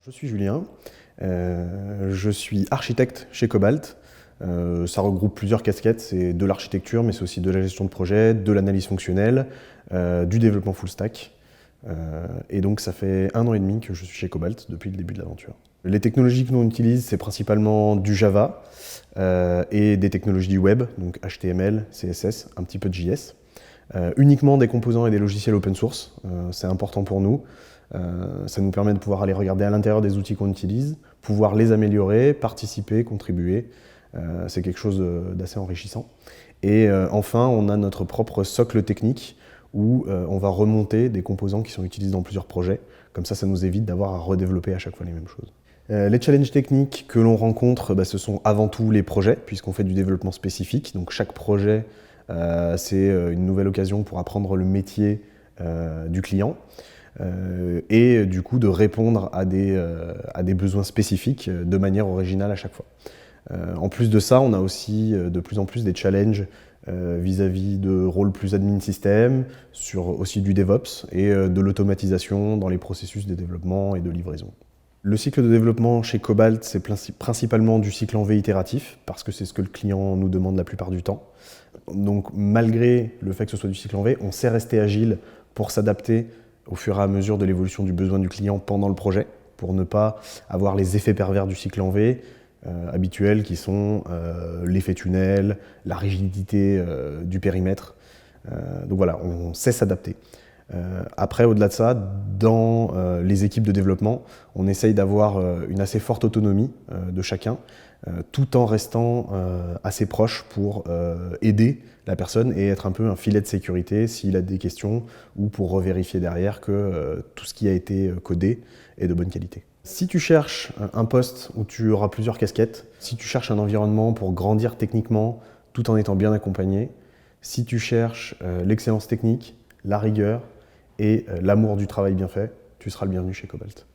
Je suis Julien, je suis architecte chez Cobalt. Ça regroupe plusieurs casquettes, c'est de l'architecture, mais c'est aussi de la gestion de projet, de l'analyse fonctionnelle, du développement full stack. Et donc ça fait 1 an et demi que je suis chez Cobalt depuis le début de l'aventure. Les technologies que l'on utilise, c'est principalement du Java et des technologies web, donc HTML, CSS, un petit peu de JS. Uniquement des composants et des logiciels open source, c'est important pour nous. Ça nous permet de pouvoir aller regarder à l'intérieur des outils qu'on utilise, pouvoir les améliorer, participer, contribuer. C'est quelque chose d'assez enrichissant. Et enfin, on a notre propre socle technique où on va remonter des composants qui sont utilisés dans plusieurs projets. Comme ça nous évite d'avoir à redévelopper à chaque fois les mêmes choses. Les challenges techniques que l'on rencontre, ce sont avant tout les projets, puisqu'on fait du développement spécifique. Donc chaque projet, c'est une nouvelle occasion pour apprendre le métier du client. Et du coup de répondre à des besoins spécifiques de manière originale à chaque fois. En plus de ça, on a aussi de plus en plus des challenges vis-à-vis de rôles plus admin système, sur aussi du DevOps et de l'automatisation dans les processus de développement et de livraison. Le cycle de développement chez Cobalt, c'est principalement du cycle en V itératif, parce que c'est ce que le client nous demande la plupart du temps. Donc malgré le fait que ce soit du cycle en V, on sait rester agile pour s'adapter au fur et à mesure de l'évolution du besoin du client pendant le projet, pour ne pas avoir les effets pervers du cycle en V habituels qui sont l'effet tunnel, la rigidité du périmètre. Donc voilà, on sait s'adapter. Après, au-delà de ça, dans les équipes de développement, on essaye d'avoir une assez forte autonomie de chacun, tout en restant assez proche pour aider la personne et être un peu un filet de sécurité s'il a des questions ou pour revérifier derrière que tout ce qui a été codé est de bonne qualité. Si tu cherches un poste où tu auras plusieurs casquettes, si tu cherches un environnement pour grandir techniquement tout en étant bien accompagné, si tu cherches l'excellence technique, la rigueur et l'amour du travail bien fait, tu seras le bienvenu chez Cobalt.